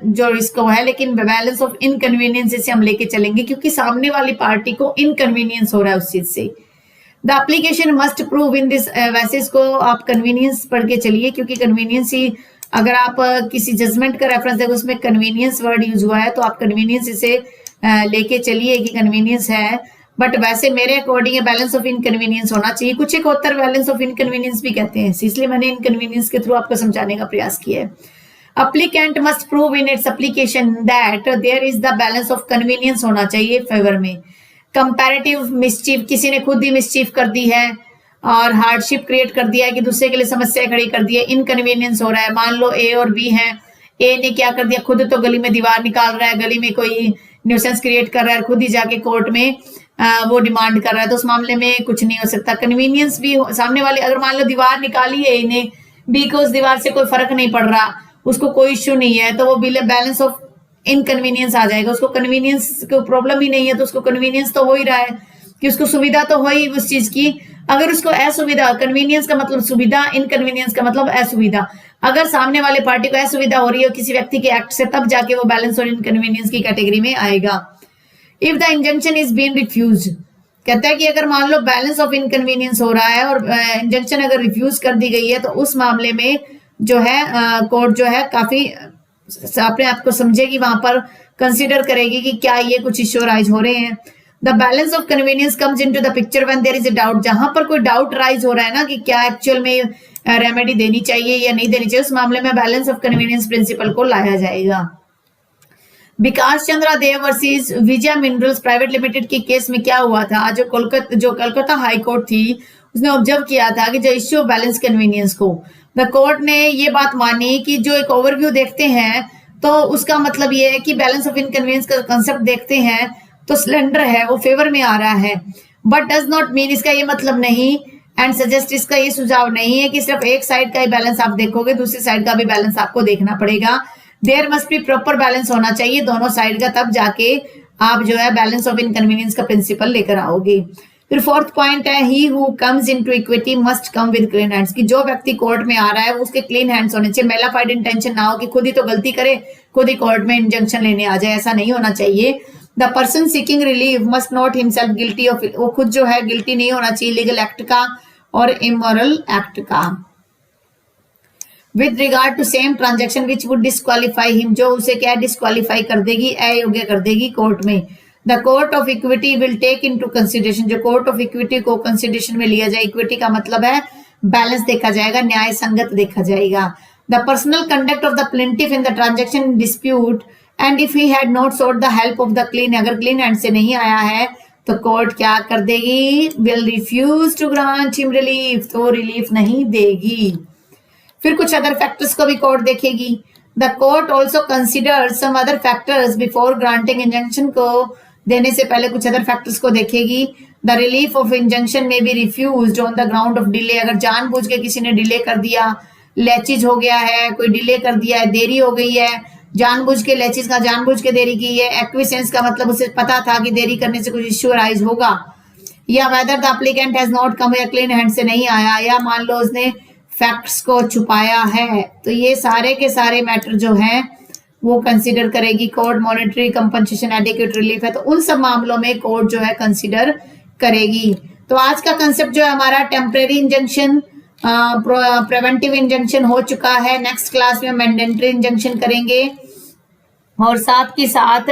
A: जो इसको है, लेकिन बैलेंस ऑफ इनकन्वीनियंस इसे हम लेके चलेंगे क्योंकि सामने वाली पार्टी को इनकन्वीनियंस हो रहा है उस चीज से। The application must prove in this, वैसे इसको आप कन्वीनियंस पढ़ के चलिए क्योंकि कन्वीनियंस ही, अगर आप किसी जजमेंट का रेफरेंस देखो उसमें कन्वीनियंस वर्ड यूज हुआ है तो आप कन्वीनियंस इसे लेके चलिए कि कन्वीनियंस है, बट वैसे मेरे अकॉर्डिंग बैलेंस ऑफ इनकन्वीनियंस होना चाहिए। कुछ एक होता है बैलेंस ऑफ इनकन्वीनियंस भी कहते हैं, इसलिए मैंने इनकन्वीनियंस के थ्रू आपको समझाने का प्रयास किया है। Applicant must prove in its application that there is the balance of convenience होना चाहिए फेवर में। कंपैरेटिव मिसचीफ, किसी ने खुद ही मिसचीफ कर दी है और हार्डशिप क्रिएट कर दिया है कि दूसरे के लिए समस्या खड़ी कर दी है, इनकन्वीनियंस हो रहा है। मान लो ए और बी है, ए ने क्या कर दिया, खुद तो गली में दीवार निकाल रहा है, गली में कोई न्यूसेंस क्रिएट कर रहा है और खुद ही जाके कोर्ट में वो डिमांड कर रहा है, तो उस मामले में कुछ नहीं हो सकता। कन्वीनियंस भी सामने वाले, अगर मान लो दीवार निकाली है इन्हें, बिकॉज दीवार से कोई फर्क नहीं पड़ रहा, उसको कोई इश्यू नहीं है, तो वो बैलेंस ऑफ इनकन्वीनियंस आ जाएगा। उसको कन्वीनियंस को प्रॉब्लम ही नहीं है, तो उसको कन्वीनियंस तो हो ही रहा है कि उसको सुविधा तो हो ही उस चीज की। अगर उसको असुविधा, कन्वीनियंस का मतलब सुविधा, इनकन्वीनियंस का मतलब असुविधा, अगर सामने वाले पार्टी को असुविधा हो रही है किसी व्यक्ति के एक्ट से, तब जाके वो बैलेंस और इनकन्वीनियंस की कैटेगरी में आएगा। If the injunction is been refuse, कहता है कि अगर मान लो बैलेंस ऑफ इनकन्वीनियंस हो रहा है और इंजंक्शन अगर रिफ्यूज कर दी गई है, तो उस मामले में जो है कोर्ट जो है काफी अपने आप को समझेगी, वहां पर कंसीडर करेगी कि क्या ये कुछ इश्यू राइज हो रहे हैं। The balance of convenience comes into the picture when there is a doubt, जहां पर कोई डाउट राइज हो रहा है ना कि क्या एक्चुअल में रेमेडी देनी चाहिए या नहीं देनी चाहिए, उस मामले में बैलेंस ऑफ कन्वीनियंस प्रिंसिपल को लाया जाएगा। विकास चंद्रा देव वर्सेस विजय मिनरल्स प्राइवेट लिमिटेड के केस में क्या हुआ था, जो कोलकाता हाई कोर्ट थी उसने ऑब्जर्व किया था कि जो इश्यू ऑफ बैलेंस कन्वीनियंस को, द कोर्ट ने ये बात मानी कि जो एक ओवरव्यू देखते हैं तो उसका मतलब ये है कि बैलेंस ऑफ इनकन्वीनियंस का कंसेप्ट देखते हैं तो सिलेंडर है वो फेवर में आ रहा है, बट डज नॉट मीन, इसका ये मतलब नहीं एंड सजेस्ट, इसका ये सुझाव नहीं है कि सिर्फ एक साइड का ही बैलेंस आप देखोगे, दूसरी साइड का भी बैलेंस आपको देखना पड़ेगा। There must be proper balance होना चाहिए दोनों साइड का, तब जाके आप जो है बैलेंस ऑफ इनकन्वीनियंस का प्रिंसिपल लेकर आओगे। फिर फोर्थ पॉइंट है, he who comes into equity must come with clean hands, कि जो व्यक्ति कोर्ट में आ रहा है वो उसके क्लीन हैंड्स होने चाहिए, मेलाफाइड इंटेंशन ना हो कि खुद ही तो गलती करे, खुद ही कोर्ट में इंजंक्शन लेने आ जाए, ऐसा नहीं होना चाहिए। The person seeking relief must not himself guilty of, वो खुद जो है गिल्टी नहीं होना चाहिए लीगल एक्ट का और इमोरल एक्ट का। With regard to same transaction which would disqualify him, जो उसे क्या डिस्क्वालीफाई कर देगी, अयोग्य कर देगी कोर्ट में। The court of equity will take into consideration, जो कोर्ट ऑफ इक्विटी को कंसिडरेशन में लिया जाए, इक्विटी का मतलब है बैलेंस देखा जाएगा, न्याय संगत देखा जाएगा। The personal conduct of the plaintiff in the transaction dispute and if he had not sought the help of the clean, अगर क्लीन हैंड से नहीं आया है तो कोर्ट क्या कर देगी, will refuse to grant him relief, तो रिलीफ नहीं देगी। फिर कुछ अदर फैक्टर्स को भी कोर्ट देखेगी। The court also consider some other factors before granting injunction, को देने से पहले कुछ अदर फैक्टर्स को देखेगी। The relief of injunction may be refused on the ground of delay, अगर जानबूझ के किसी ने डिले कर दिया, लेचिज हो गया है, कोई डिले कर दिया है, देरी हो गई है, जानबूझ के लेचिज का जानबूझ के देरी की है, एक्विसेंस का मतलब उसे पता था कि देरी करने से कुछ इश्यू राइज होगा, या whether the applicant has not come, या क्लीन हैंड से नहीं आया, या मान लो उसने फैक्ट्स को छुपाया है, तो ये सारे के सारे मैटर जो हैं वो कंसीडर करेगी court. Monetary compensation, adequate relief है, तो उन सब मामलों में कोर्ट जो है कंसीडर करेगी। तो आज का कंसेप्ट जो है हमारा टेम्परेरी इंजंक्शन, प्रिवेंटिव इंजंक्शन हो चुका है। नेक्स्ट क्लास में मैंडेटरी इंजंक्शन करेंगे और साथ के साथ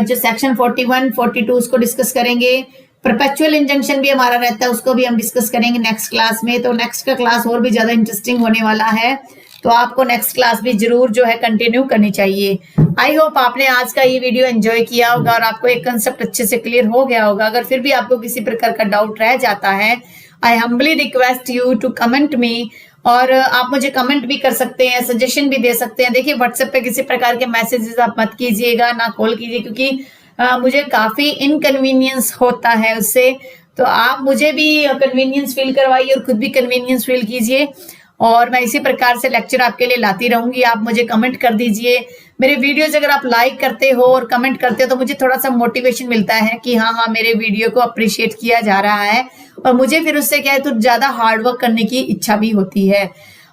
A: जो सेक्शन 41, 42 उसको डिस्कस करेंगे। परपेचुअल इंजंक्शन भी हमारा रहता है, उसको भी हम डिस्कस करेंगे नेक्स्ट क्लास में। तो नेक्स्ट का क्लास और भी ज्यादा इंटरेस्टिंग होने वाला है, तो आपको नेक्स्ट क्लास भी जरूर जो है कंटिन्यू करनी चाहिए। आई होप आपने आज का ये वीडियो एंजॉय किया होगा और आपको एक कंसेप्ट अच्छे से क्लियर हो गया होगा। अगर फिर भी आपको किसी प्रकार का डाउट रह जाता है, I humbly request you to comment me, और आप मुझे कमेंट भी कर सकते हैं, सजेशन भी दे सकते हैं। देखिए व्हाट्सएप पे किसी प्रकार के मैसेजेस आप मत कीजिएगा, ना कॉल कीजिए, क्योंकि मुझे काफी इनकन्वीनियंस होता है उससे। तो आप मुझे भी कन्वीनियंस फील करवाइए और खुद भी कन्वीनियंस फील कीजिए, और मैं इसी प्रकार से लेक्चर आपके लिए लाती रहूंगी। आप मुझे कमेंट कर दीजिए। मेरे वीडियोज अगर आप लाइक करते हो और कमेंट करते हो तो मुझे थोड़ा सा मोटिवेशन मिलता है कि हाँ मेरे वीडियो को अप्रिशिएट किया जा रहा है, और मुझे फिर उससे क्या है तो ज्यादा हार्डवर्क करने की इच्छा भी होती है।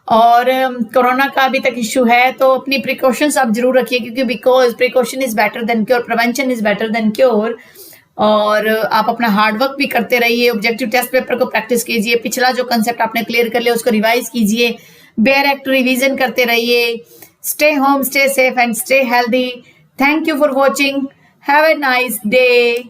A: और कोरोना का अभी तक इश्यू है, तो अपनी प्रिकॉशंस आप जरूर रखिए, क्योंकि because precaution is better than cure, prevention is better than cure. और आप अपना हार्डवर्क भी करते रहिए, ऑब्जेक्टिव टेस्ट पेपर को प्रैक्टिस कीजिए, पिछला जो कंसेप्ट आपने क्लियर कर लिया उसको रिवाइज कीजिए, बेयर एक्ट रिवीजन करते रहिए। Stay home, stay safe and stay healthy. Thank you for watching. Have a nice day.